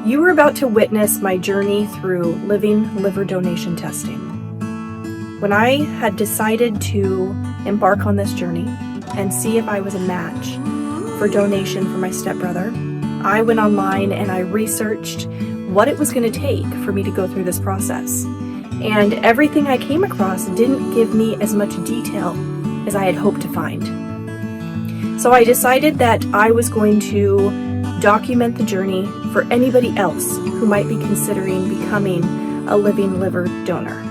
You are about to witness my journey through living liver donation testing. When I had decided to embark on this journey and see if I was a match for donation for my stepbrother, I went online and I researched what it was going to take for me to go through this process. And everything I came across didn't give me as much detail as I had hoped to find. So I decided that I was going to document the journey for anybody else who might be considering becoming a living liver donor.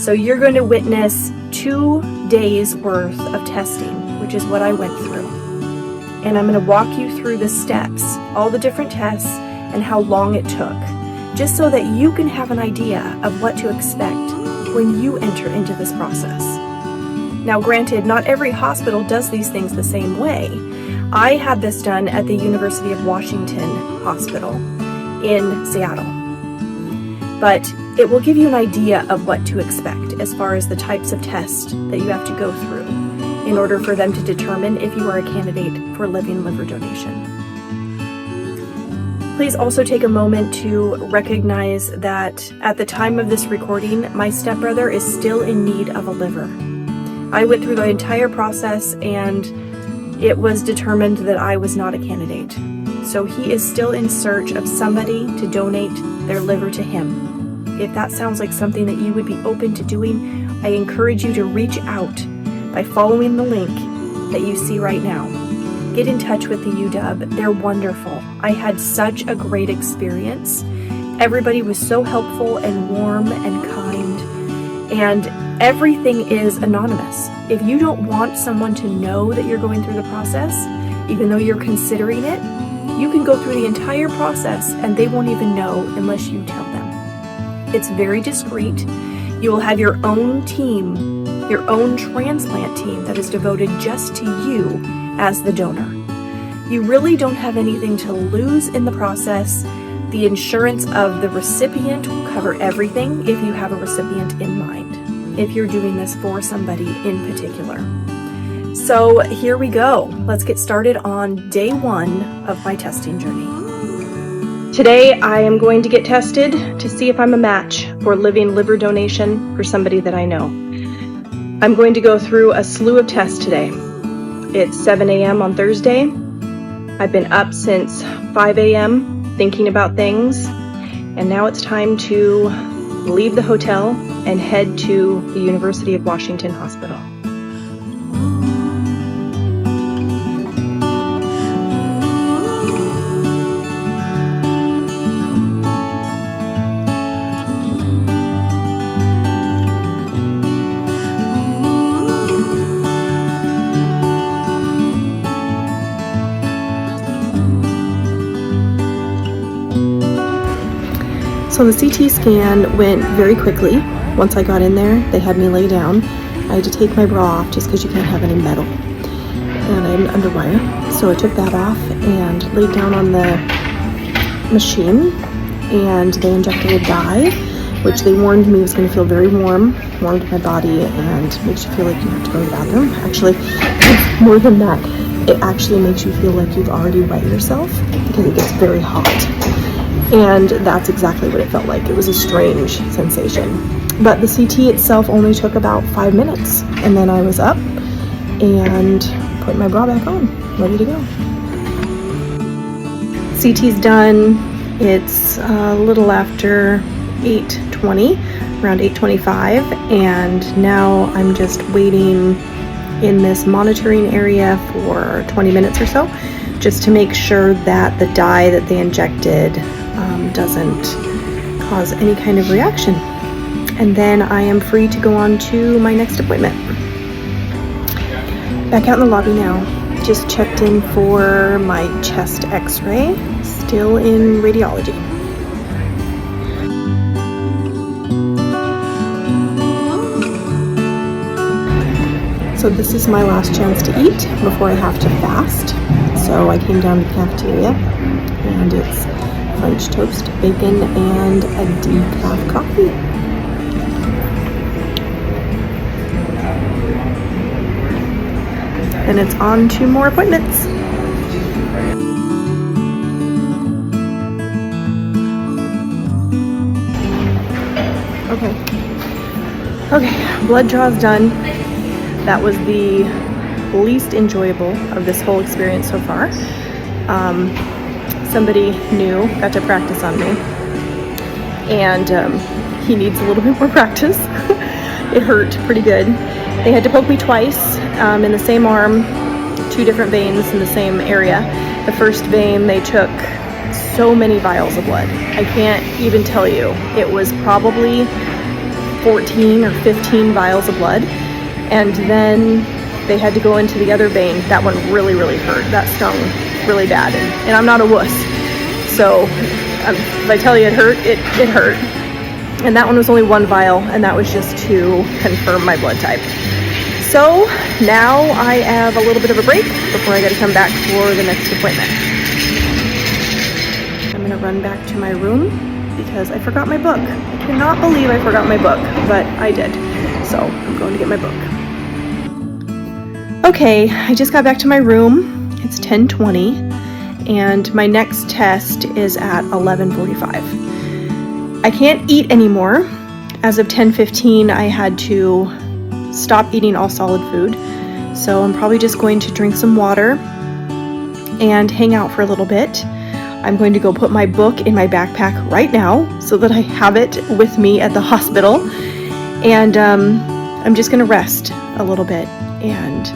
So you're going to witness 2 days worth of testing, which is what I went through. And I'm going to walk you through the steps, all the different tests, and how long it took, just so that you can have an idea of what to expect when you enter into this process. Now, granted, not every hospital does these things the same way. I had this done at the University of Washington Hospital in Seattle. But it will give you an idea of what to expect as far as the types of tests that you have to go through in order for them to determine if you are a candidate for living liver donation. Please also take a moment to recognize that at the time of this recording, my stepbrother is still in need of a liver. I went through the entire process and it was determined that I was not a candidate. So he is still in search of somebody to donate their liver to him. If that sounds like something that you would be open to doing, I encourage you to reach out by following the link that you see right now. Get in touch with the UW. They're wonderful. I had such a great experience. Everybody was so helpful and warm and kind, and everything is anonymous. If you don't want someone to know that you're going through the process, even though you're considering it, you can go through the entire process and they won't even know unless you tell them. It's very discreet. You will have your own team, your own transplant team that is devoted just to you as the donor. You really don't have anything to lose in the process. The insurance of the recipient will cover everything if you have a recipient in mind, if you're doing this for somebody in particular. So here we go. Let's get started on day 1 of my testing journey. Today I am going to get tested to see if I'm a match for living liver donation for somebody that I know. I'm going to go through a slew of tests today. It's 7 a.m. on Thursday. I've been up since 5 a.m. thinking about things, and now it's time to leave the hotel and head to the University of Washington Hospital. So the CT scan went very quickly. Once I got in there, they had me lay down. I had to take my bra off just because you can't have any metal. And I had an underwire, so I took that off and laid down on the machine, and they injected a dye, which they warned me was going to feel very warm to my body and makes you feel like you have to go to the bathroom. Actually, more than that, it actually makes you feel like you've already wet yourself because it gets very hot. And that's exactly what it felt like. It was a strange sensation. But the CT itself only took about 5 minutes. And then I was up and put my bra back on, ready to go. CT's done. It's a little after 8:20, around 8:25. And now I'm just waiting in this monitoring area for 20 minutes or so, just to make sure that the dye that they injected doesn't cause any kind of reaction. And then I am free to go on to my next appointment. Back out in the lobby now. Just checked in for my chest x-ray, still in radiology. So this is my last chance to eat before I have to fast. So I came down to the cafeteria, and it's French toast, bacon, and a decaf coffee. And it's on to more appointments. Okay, blood draw's done. That was the least enjoyable of this whole experience so far. Somebody new got to practice on me, and he needs a little bit more practice. It hurt pretty good. They had to poke me twice in the same arm, 2 different veins in the same area. The first vein, they took so many vials of blood. I can't even tell you. It was probably 14 or 15 vials of blood. And then they had to go into the other vein. That one really, really hurt. That stung really bad. And I'm not a wuss. So if I tell you it hurt, it hurt. And that one was only 1 vial, and that was just to confirm my blood type. So now I have a little bit of a break before I got to come back for the next appointment. I'm going to run back to my room because I forgot my book. I cannot believe I forgot my book, but I did. So I'm going to get my book. Okay, I just got back to my room. It's 10:20, and my next test is at 11:45. I can't eat anymore. As of 10:15, I had to stop eating all solid food. So I'm probably just going to drink some water and hang out for a little bit. I'm going to go put my book in my backpack right now so that I have it with me at the hospital. And I'm just going to rest a little bit and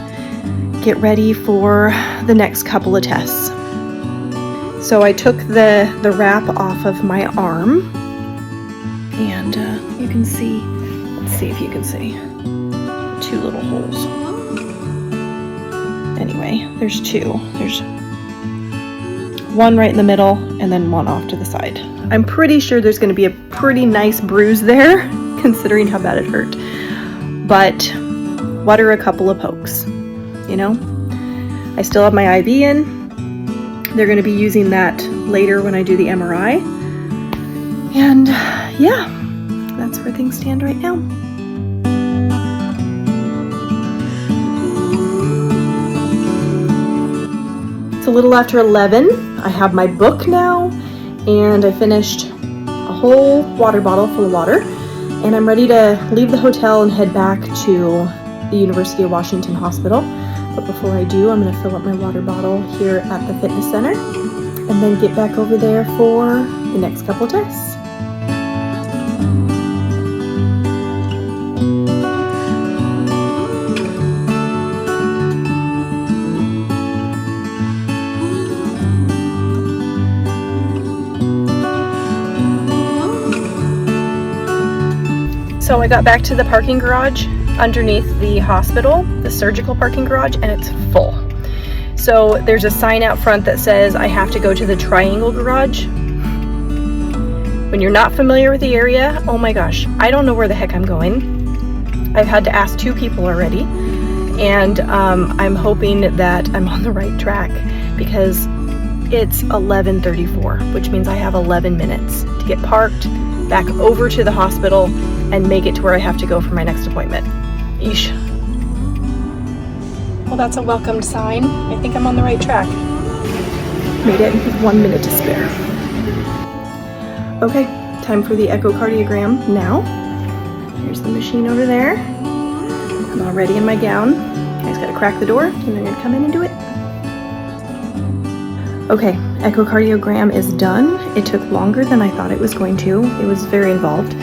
get ready for the next couple of tests. So I took the wrap off of my arm, and you can see, let's see if you can see, 2 little holes. Anyway, there's 2. There's 1 right in the middle and then 1 off to the side. I'm pretty sure there's going to be a pretty nice bruise there, considering how bad it hurt. But what are a couple of pokes? You know? I still have my IV in. They're going to be using that later when I do the MRI. And yeah, that's where things stand right now. It's a little after 11. I have my book now, and I finished a whole water bottle full of water, and I'm ready to leave the hotel and head back to the University of Washington Hospital. But before I do, I'm going to fill up my water bottle here at the fitness center and then get back over there for the next couple tests. So I got back to the parking garage underneath the hospital, the surgical parking garage, and it's full. So there's a sign out front that says I have to go to the triangle garage. When you're not familiar with the area, oh my gosh, I don't know where the heck I'm going. I've had to ask 2 people already, and I'm hoping that I'm on the right track because it's 11:34, which means I have 11 minutes to get parked, back over to the hospital, and make it to where I have to go for my next appointment. Eesh. Well, that's a welcomed sign. I think I'm on the right track. Made it with 1 minute to spare. Okay, time for the echocardiogram now. Here's the machine over there. I'm all ready in my gown. I just gotta crack the door, and they're gonna come in and do it. Okay, echocardiogram is done. It took longer than I thought it was going to. It was very involved.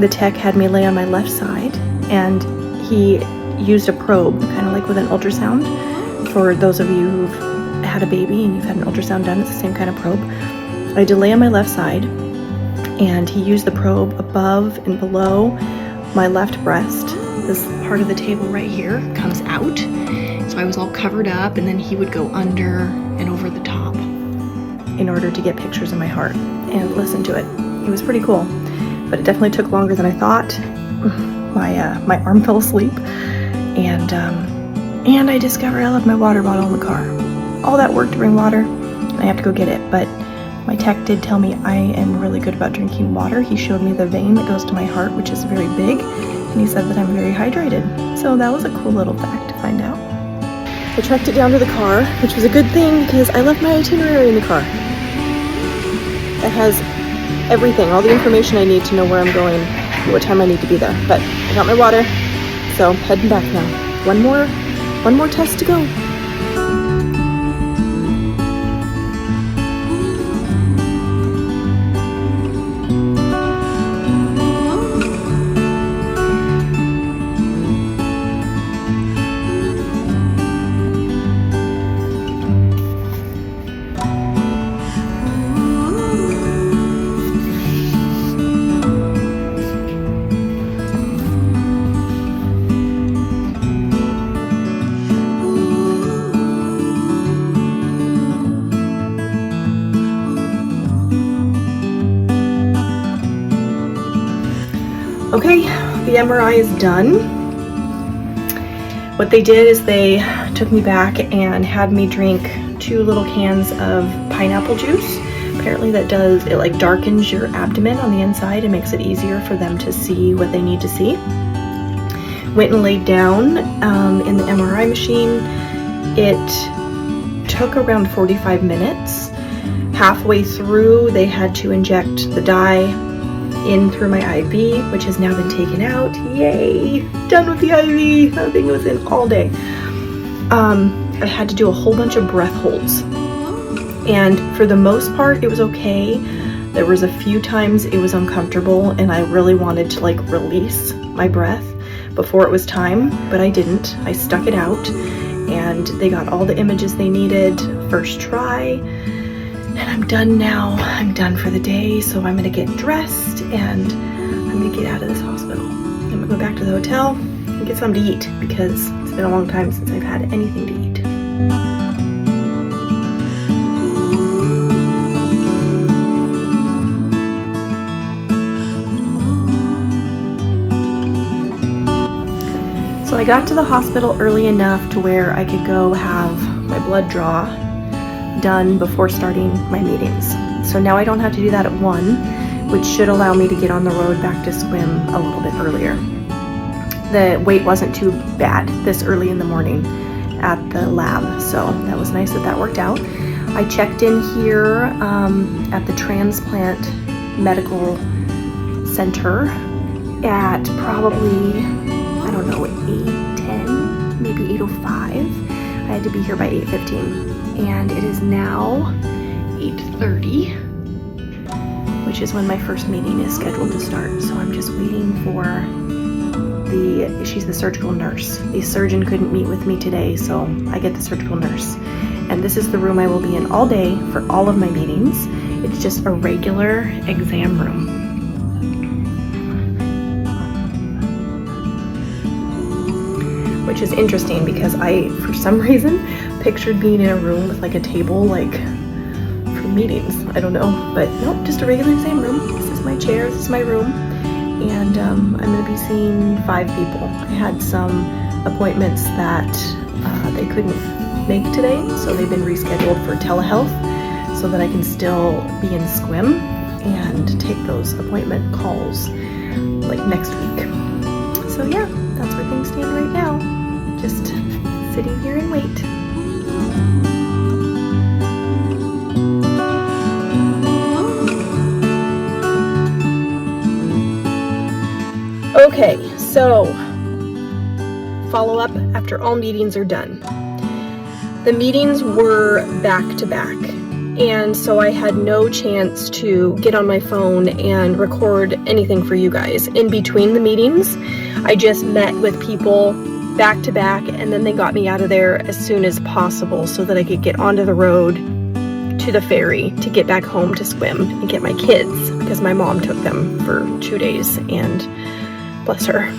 The tech had me lay on my left side, and he used a probe, kind of like with an ultrasound. For those of you who've had a baby and you've had an ultrasound done, it's the same kind of probe. I had to lay on my left side, and he used the probe above and below my left breast. This part of the table right here comes out. So I was all covered up, and then he would go under and over the top in order to get pictures of my heart and listen to it. It was pretty cool, but it definitely took longer than I thought. My arm fell asleep, and I discovered I left my water bottle in the car. All that work to bring water, I have to go get it, but my tech did tell me I am really good about drinking water. He showed me the vein that goes to my heart, which is very big, and he said that I'm very hydrated. So that was a cool little fact to find out. I tracked it down to the car, which was a good thing because I left my itinerary in the car. It has everything, all the information I need to know where I'm going what time I need to be there. But I got my water, so heading back now. One more test to go. Okay, the MRI is done. What they did is they took me back and had me drink 2 little cans of pineapple juice. Apparently that does, it like darkens your abdomen on the inside and makes it easier for them to see what they need to see. Went and laid down in the MRI machine. It took around 45 minutes. Halfway through, they had to inject the dye in through my IV, which has now been taken out. Yay! Done with the IV. That thing was in all day. I had to do a whole bunch of breath holds, and for the most part, it was okay. There was a few times it was uncomfortable, and I really wanted to like release my breath before it was time, but I didn't. I stuck it out, and they got all the images they needed first try. And I'm done now. I'm done for the day, so I'm gonna get dressed and I'm gonna get out of this hospital. I'm gonna go back to the hotel and get something to eat because it's been a long time since I've had anything to eat. So I got to the hospital early enough to where I could go have my blood draw done before starting my meetings. So now I don't have to do that at 1, which should allow me to get on the road back to swim a little bit earlier. The wait wasn't too bad this early in the morning at the lab, so that was nice that worked out. I checked in here at the transplant medical center at probably, I don't know, 8:10, maybe 8:05. I had to be here by 8:15. And it is now 8:30, which is when my first meeting is scheduled to start. So I'm just waiting for she's the surgical nurse. The surgeon couldn't meet with me today, so I get the surgical nurse. And this is the room I will be in all day for all of my meetings. It's just a regular exam room. Which is interesting because I, for some reason, pictured being in a room with like a table, like for meetings. I don't know, but nope, just a regular exam room. This is my chair, this is my room, and I'm gonna be seeing 5 people. I had some appointments that they couldn't make today, so they've been rescheduled for telehealth so that I can still be in Sequim and take those appointment calls like next week. So yeah, that's where things stand right now. Just sitting here and wait. Okay, so follow up after all meetings are done. The meetings were back to back, and so I had no chance to get on my phone and record anything for you guys. In between the meetings, I just met with people back to back, and then they got me out of there as soon as possible so that I could get onto the road to the ferry to get back home to swim and get my kids, because my mom took them for 2 days, and bless her.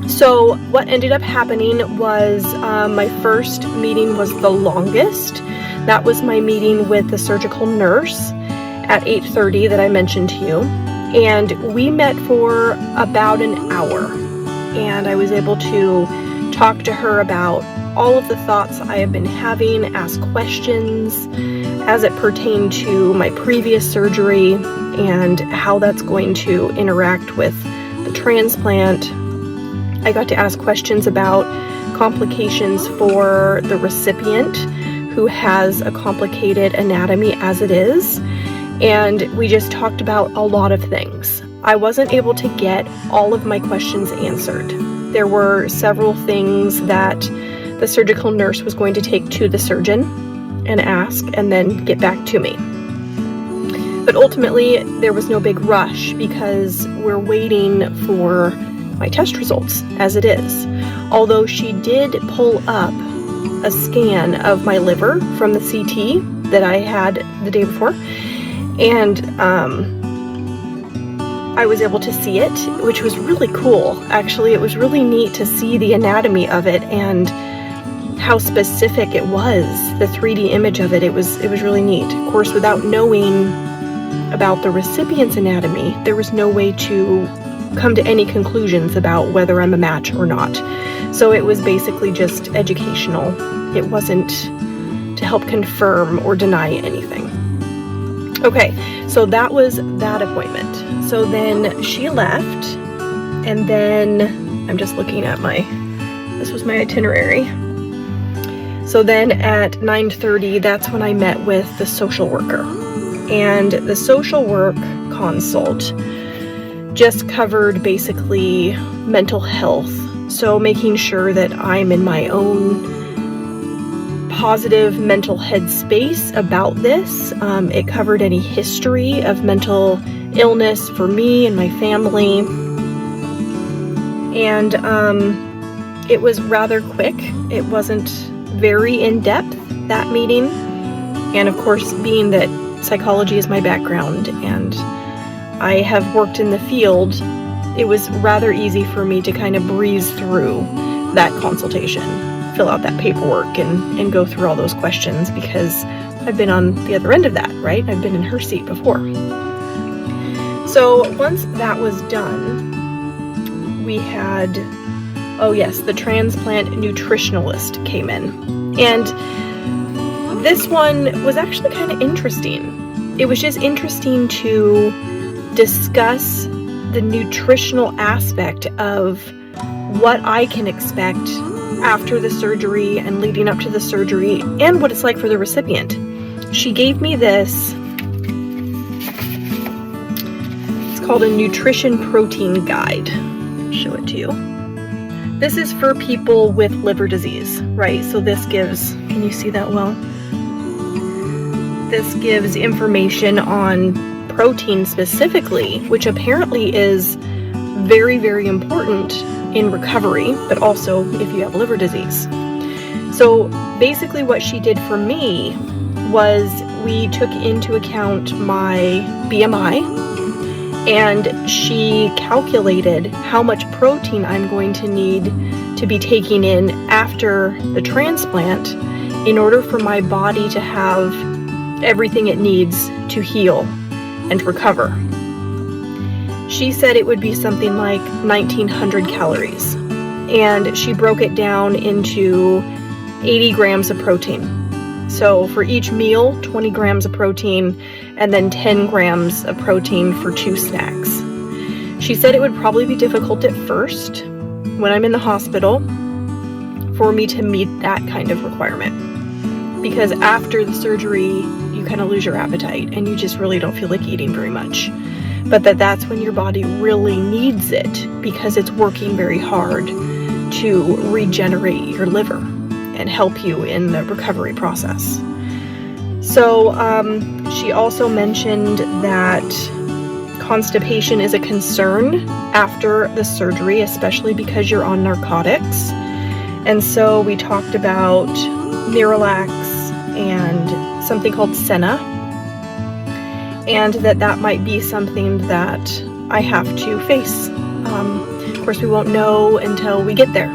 So what ended up happening was my first meeting was the longest. That was my meeting with the surgical nurse at 8:30 that I mentioned to you, and we met for about an hour, and I was able to talk to her about all of the thoughts I have been having, ask questions as it pertained to my previous surgery and how that's going to interact with the transplant. I got to ask questions about complications for the recipient who has a complicated anatomy as it is, and we just talked about a lot of things. I wasn't able to get all of my questions answered. There were several things that the surgical nurse was going to take to the surgeon and ask and then get back to me. But ultimately, there was no big rush because we're waiting for my test results as it is. Although she did pull up a scan of my liver from the CT that I had the day before, and I was able to see it, which was really cool. Actually, it was really neat to see the anatomy of it and how specific it was, the 3D image of it. It was really neat. Of course, without knowing about the recipient's anatomy, there was no way to come to any conclusions about whether I'm a match or not. So it was basically just educational. It wasn't to help confirm or deny anything. Okay, so that was that appointment. So then she left, and then I'm just looking at this was my itinerary. So then at 9:30, that's when I met with the social worker. And the social work consult just covered basically mental health. So making sure that I'm in my own positive mental headspace about this. It covered any history of mental illness for me and my family. And it was rather quick. It wasn't very in-depth, that meeting. And of course, being that psychology is my background and I have worked in the field, it was rather easy for me to kind of breeze through that consultation, fill out that paperwork and go through all those questions because I've been on the other end of that, right? I've been in her seat before. So once that was done, we had, the transplant nutritionalist came in. And this one was actually kind of interesting. It was just interesting to discuss the nutritional aspect of what I can expect after the surgery and leading up to the surgery and what it's like for the recipient. She gave me this, it's called a nutrition protein guide. I'll show it to you. This is for people with liver disease, right? So this gives, can you see that well? This gives information on protein specifically, which apparently is very, very important in recovery, but also if you have liver disease. So basically what she did for me was we took into account my BMI, and she calculated how much protein I'm going to need to be taking in after the transplant in order for my body to have everything it needs to heal and recover. She said it would be something like 1,900 calories, and she broke it down into 80 grams of protein. So for each meal, 20 grams of protein, and then 10 grams of protein for 2 snacks. She said it would probably be difficult at first, when I'm in the hospital, for me to meet that kind of requirement. Because after the surgery, you kind of lose your appetite, and you just really don't feel like eating very much. But that's when your body really needs it, because it's working very hard to regenerate your liver and help you in the recovery process. So she also mentioned that constipation is a concern after the surgery, especially because you're on narcotics. And so we talked about Miralax and something called Senna, and that might be something that I have to face. Of course, we won't know until we get there,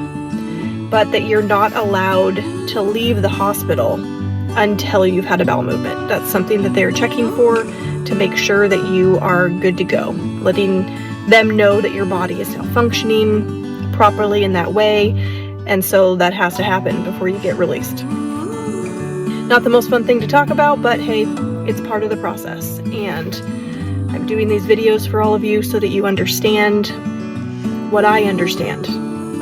but that you're not allowed to leave the hospital until you've had a bowel movement. That's something that they're checking for to make sure that you are good to go, letting them know that your body is now functioning properly in that way, and so that has to happen before you get released. Not the most fun thing to talk about, but hey, it's part of the process, and I'm doing these videos for all of you so that you understand what I understand.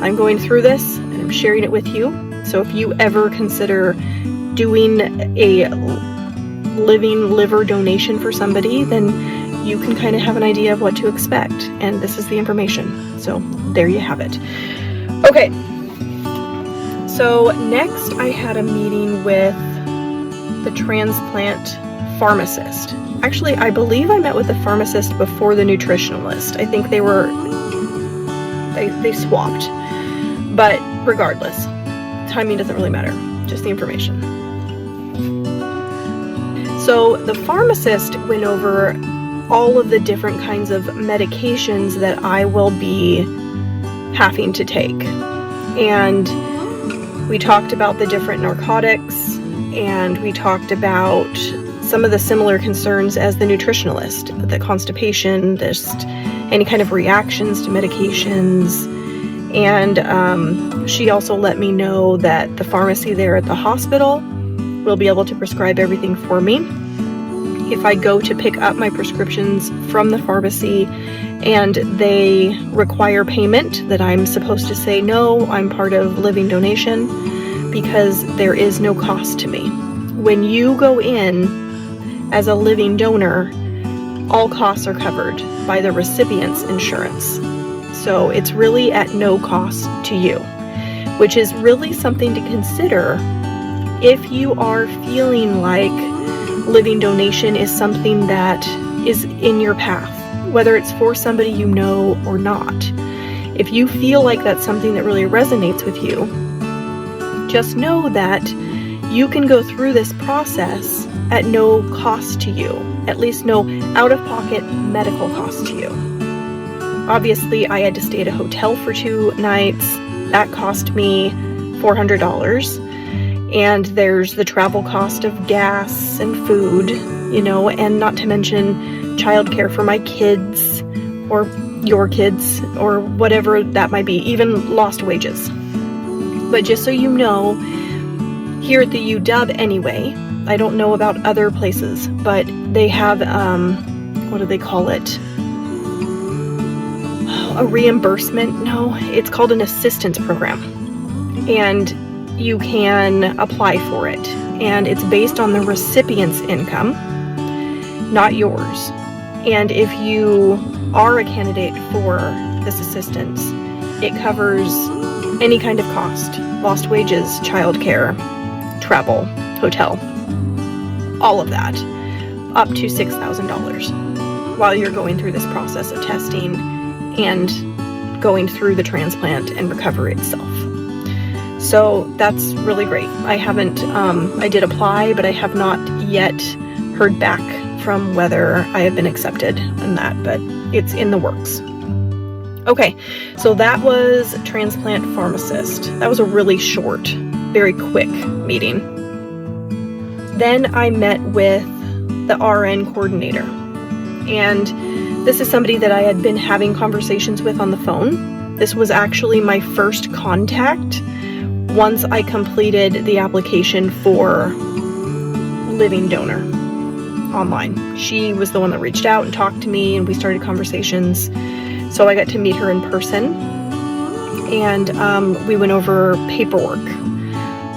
I'm going through this and I'm sharing it with you, so if you ever consider doing a living liver donation for somebody, then you can kind of have an idea of what to expect. And this is the information. So there you have it. Okay. So next I had a meeting with the transplant pharmacist. Actually, I believe I met with the pharmacist before the nutritionalist. I think they swapped. But regardless, timing doesn't really matter, just the information. So the pharmacist went over all of the different kinds of medications that I will be having to take. And we talked about the different narcotics, and we talked about some of the similar concerns as the nutritionalist, the constipation, just any kind of reactions to medications. And she also let me know that the pharmacy there at the hospital will be able to prescribe everything for me. If I go to pick up my prescriptions from the pharmacy and they require payment, that I'm supposed to say, no, I'm part of Living Donation, because there is no cost to me. When you go in as a living donor, all costs are covered by the recipient's insurance. So it's really at no cost to you, which is really something to consider if you are feeling like Living Donation is something that is in your path, whether it's for somebody you know or not. If you feel like that's something that really resonates with you, just know that you can go through this process at no cost to you, at least no out-of-pocket medical cost to you. Obviously, I had to stay at a hotel for 2 nights. That cost me $400. And there's the travel cost of gas and food, and not to mention childcare for my kids or your kids or whatever that might be, even lost wages. But just so you know, here at the UW anyway, I don't know about other places, but they have, what do they call it? A reimbursement? No, it's called an assistance program. And you can apply for it. And it's based on the recipient's income, not yours. And if you are a candidate for this assistance, it covers any kind of cost: lost wages, childcare, travel, hotel, all of that, up to $6,000 while you're going through this process of testing and going through the transplant and recovery itself. So that's really great. I did apply, but I have not yet heard back from whether I have been accepted in that, but it's in the works. Okay, so that was transplant pharmacist. That was a really short, very quick meeting. Then I met with the RN coordinator, and this is somebody that I had been having conversations with on the phone. This was actually my first contact once I completed the application for Living Donor online. She was the one that reached out and talked to me, and we started conversations. So I got to meet her in person, and we went over paperwork.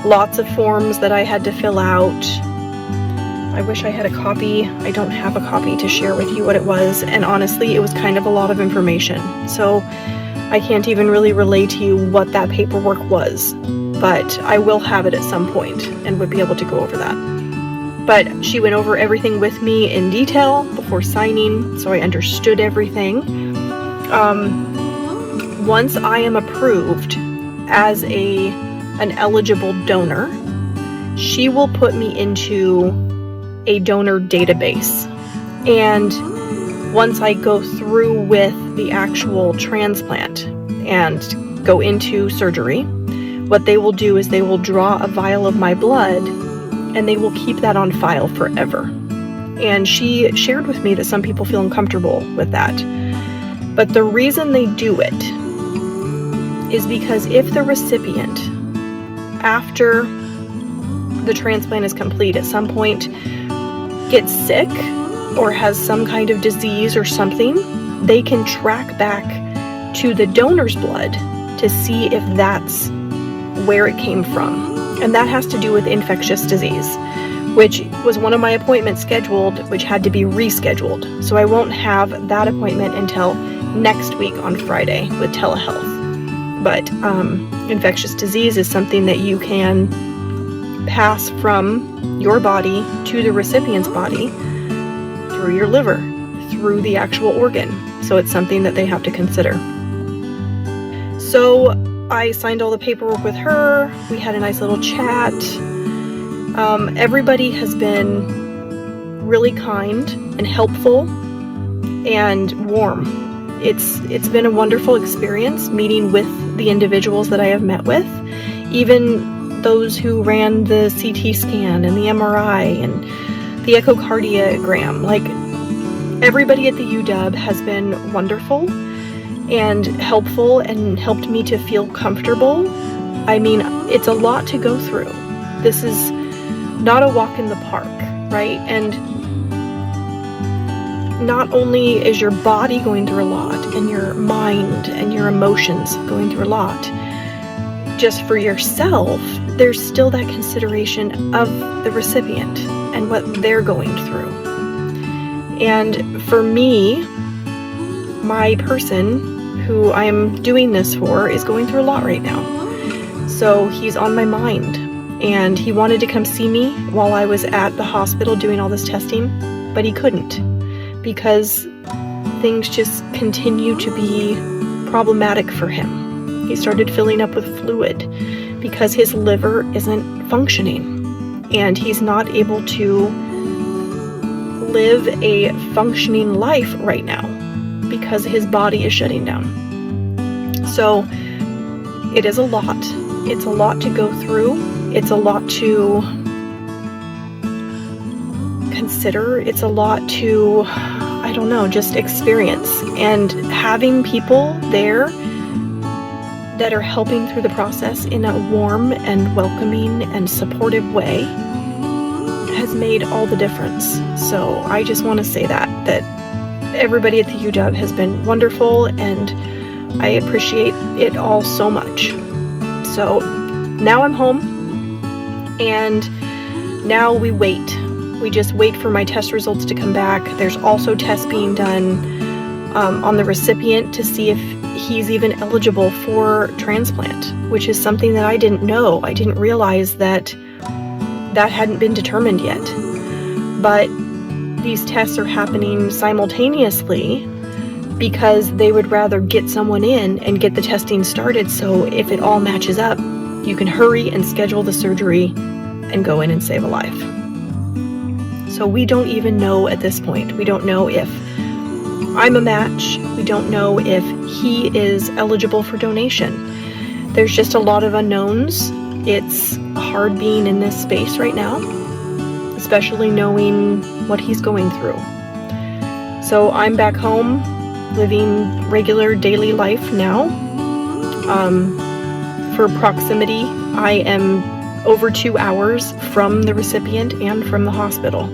Lots of forms that I had to fill out. I wish I had a copy. I don't have a copy to share with you what it was, and honestly, it was kind of a lot of information. So I can't even really relay to you what that paperwork was, but I will have it at some point and would be able to go over that. But she went over everything with me in detail before signing, so I understood everything. Once I am approved as an eligible donor, she will put me into a donor database. And once I go through with the actual transplant and go into surgery, what they will do is they will draw a vial of my blood, and they will keep that on file forever. And she shared with me that some people feel uncomfortable with that. But the reason they do it is because if the recipient, after the transplant is complete, at some point gets sick or has some kind of disease or something, they can track back to the donor's blood to see if that's where it came from. And that has to do with infectious disease, which was one of my appointments scheduled, which had to be rescheduled. So I won't have that appointment until next week on Friday with telehealth. But infectious disease is something that you can pass from your body to the recipient's body through your liver, through the actual organ. So it's something that they have to consider. So I signed all the paperwork with her. We had a nice little chat. Everybody has been really kind and helpful and warm. It's been a wonderful experience meeting with the individuals that I have met with, even those who ran the CT scan and the MRI and the echocardiogram. Like, everybody at the UW has been wonderful and helpful and helped me to feel comfortable. I mean, it's a lot to go through. This is not a walk in the park, right? And not only is your body going through a lot, and your mind and your emotions going through a lot, just for yourself, there's still that consideration of the recipient and what they're going through. And for me, my person who I'm doing this for is going through a lot right now. So he's on my mind, and he wanted to come see me while I was at the hospital doing all this testing, but he couldn't because things just continue to be problematic for him. He started filling up with fluid because his liver isn't functioning, and he's not able to live a functioning life right now because his body is shutting down. So it is a lot. It's a lot to go through. It's a lot to consider. It's a lot to, I don't know, just experience. And having people there that are helping through the process in a warm and welcoming and supportive way has made all the difference. So I just want to say that everybody at the UW has been wonderful, and I appreciate it all so much. So now I'm home, and now we wait. We just wait for my test results to come back. There's also tests being done on the recipient to see if he's even eligible for transplant, which is something that I didn't know. I didn't realize that hadn't been determined yet. But these tests are happening simultaneously because they would rather get someone in and get the testing started, so if it all matches up, you can hurry and schedule the surgery and go in and save a life. So we don't even know at this point. We don't know if I'm a match. We don't know if he is eligible for donation. There's just a lot of unknowns. It's hard being in this space right now, especially knowing what he's going through. So I'm back home, living regular daily life now. For proximity, I am over 2 hours from the recipient and from the hospital,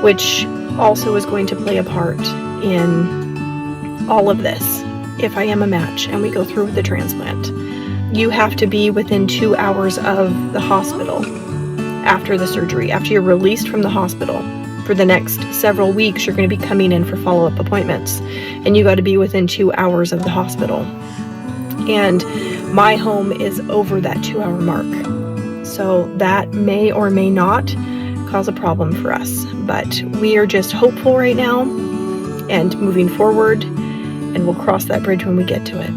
which also is going to play a part in all of this if I am a match and we go through with the transplant. You have to be within 2 hours of the hospital after the surgery. After you're released from the hospital, for the next several weeks, you're going to be coming in for follow-up appointments, and you got to be within 2 hours of the hospital. And my home is over that 2 hour mark. So that may or may not cause a problem for us, but we are just hopeful right now and moving forward, and we'll cross that bridge when we get to it.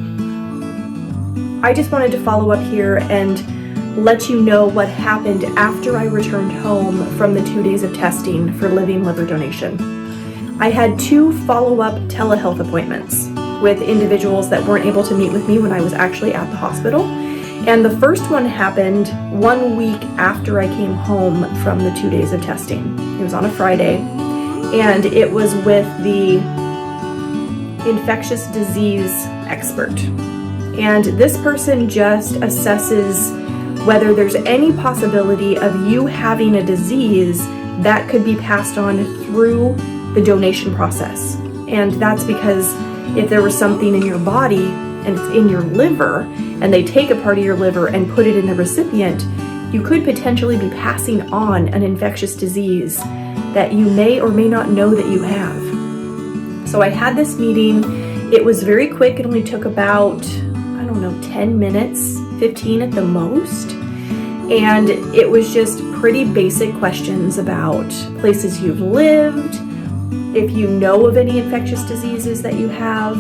I just wanted to follow up here and let you know what happened after I returned home from the 2 days of testing for living liver donation. I had 2 follow-up telehealth appointments with individuals that weren't able to meet with me when I was actually at the hospital. And the first one happened 1 week after I came home from the 2 days of testing. It was on a Friday, and it was with the infectious disease expert. And this person just assesses whether there's any possibility of you having a disease that could be passed on through the donation process. And that's because if there was something in your body and it's in your liver, and they take a part of your liver and put it in the recipient, you could potentially be passing on an infectious disease that you may or may not know that you have. So I had this meeting. It was very quick. It only took about, 10 minutes, 15 at the most. And it was just pretty basic questions about places you've lived, if you know of any infectious diseases that you have.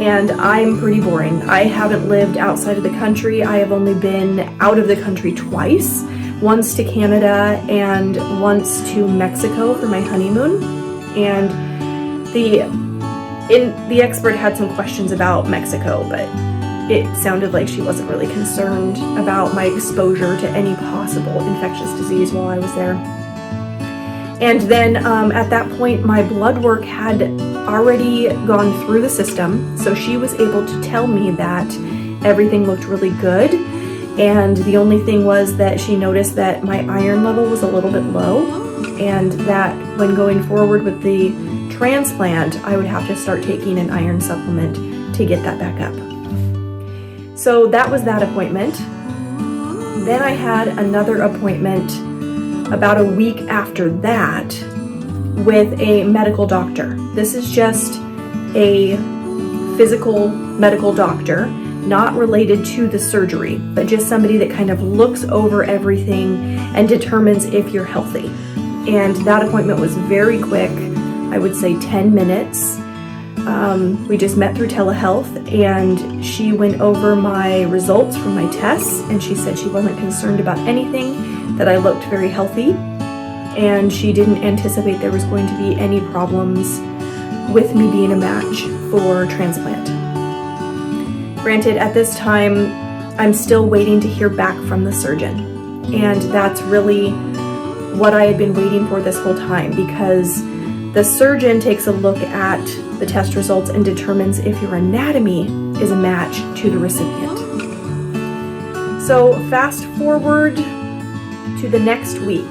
And I'm pretty boring. I haven't lived outside of the country. I have only been out of the country twice, once to Canada and once to Mexico for my honeymoon. And the expert had some questions about Mexico, but it sounded like she wasn't really concerned about my exposure to any possible infectious disease while I was there. And then at that point, my blood work had already gone through the system, so she was able to tell me that everything looked really good. And the only thing was that she noticed that my iron level was a little bit low, and that when going forward with the transplant, I would have to start taking an iron supplement to get that back up. So that was that appointment. Then I had another appointment about a week after that with a medical doctor. This is just a physical medical doctor, not related to the surgery, but just somebody that kind of looks over everything and determines if you're healthy. And that appointment was very quick. I would say 10 minutes. We just met through telehealth, and she went over my results from my tests, and she said she wasn't concerned about anything, that I looked very healthy, and she didn't anticipate there was going to be any problems with me being a match for transplant. Granted, at this time, I'm still waiting to hear back from the surgeon, and that's really what I had been waiting for this whole time, because the surgeon takes a look at the test results and determines if your anatomy is a match to the recipient. So fast forward to the next week,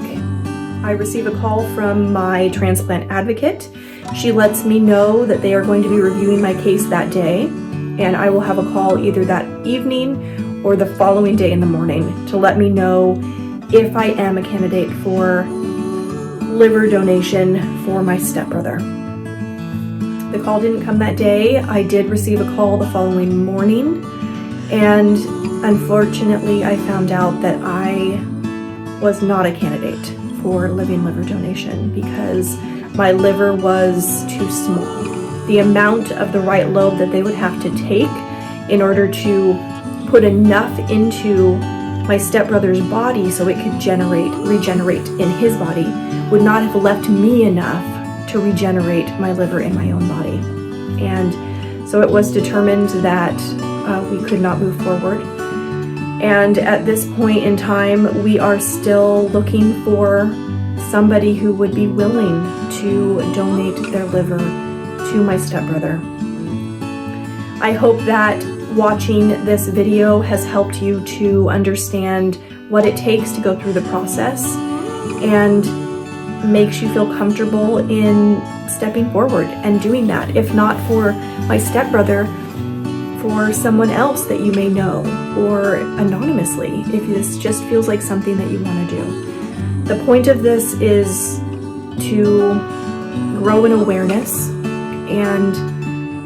I receive a call from my transplant advocate. She lets me know that they are going to be reviewing my case that day, and I will have a call either that evening or the following day in the morning to let me know if I am a candidate for liver donation for my stepbrother. The call didn't come that day. I did receive a call the following morning, and unfortunately I found out that I was not a candidate for living liver donation because my liver was too small. The amount of the right lobe that they would have to take in order to put enough into my stepbrother's body so it could regenerate in his body would not have left me enough to regenerate my liver in my own body. And so it was determined that we could not move forward. And at this point in time, we are still looking for somebody who would be willing to donate their liver to my stepbrother. I hope that watching this video has helped you to understand what it takes to go through the process and makes you feel comfortable in stepping forward and doing that. If not for my stepbrother, for someone else that you may know, or anonymously, if this just feels like something that you want to do. The point of this is to grow in awareness and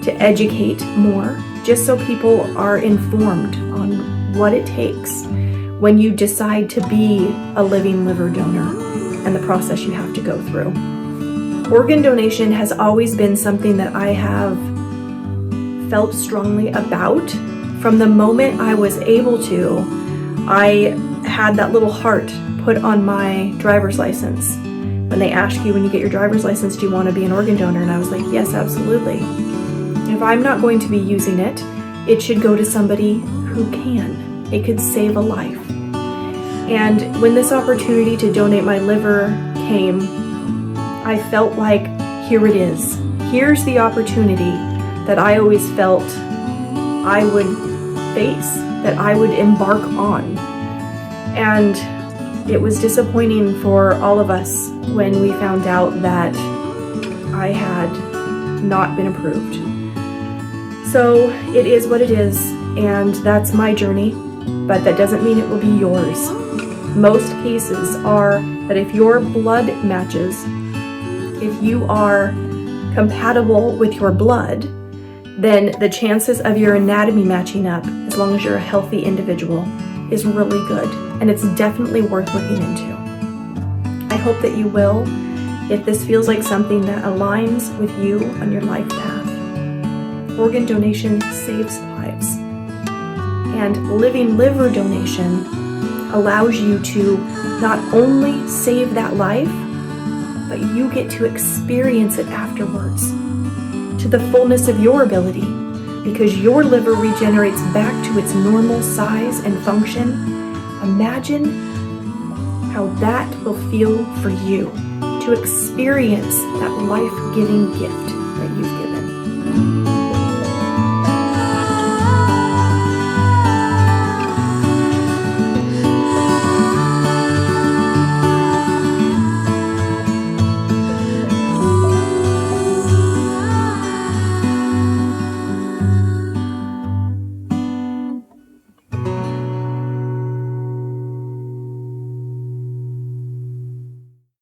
to educate more, just so people are informed on what it takes when you decide to be a living liver donor and the process you have to go through. Organ donation has always been something that I have felt strongly about. From the moment I was able to, I had that little heart put on my driver's license. When they ask you when you get your driver's license, do you want to be an organ donor? And I was like, yes, absolutely. If I'm not going to be using it, it should go to somebody who can. It could save a life. And when this opportunity to donate my liver came, I felt like, here it is. Here's the opportunity that I always felt I would face, that I would embark on. And it was disappointing for all of us when we found out that I had not been approved. So it is what it is, and that's my journey, but that doesn't mean it will be yours. Most cases are that if your blood matches, if you are compatible with your blood, then the chances of your anatomy matching up, as long as you're a healthy individual, is really good. And it's definitely worth looking into. I hope that you will, if this feels like something that aligns with you on your life path. Organ donation saves lives. And living liver donation allows you to not only save that life, but you get to experience it afterwards to the fullness of your ability, because your liver regenerates back to its normal size and function. Imagine how that will feel for you to experience that life-giving gift that you've given.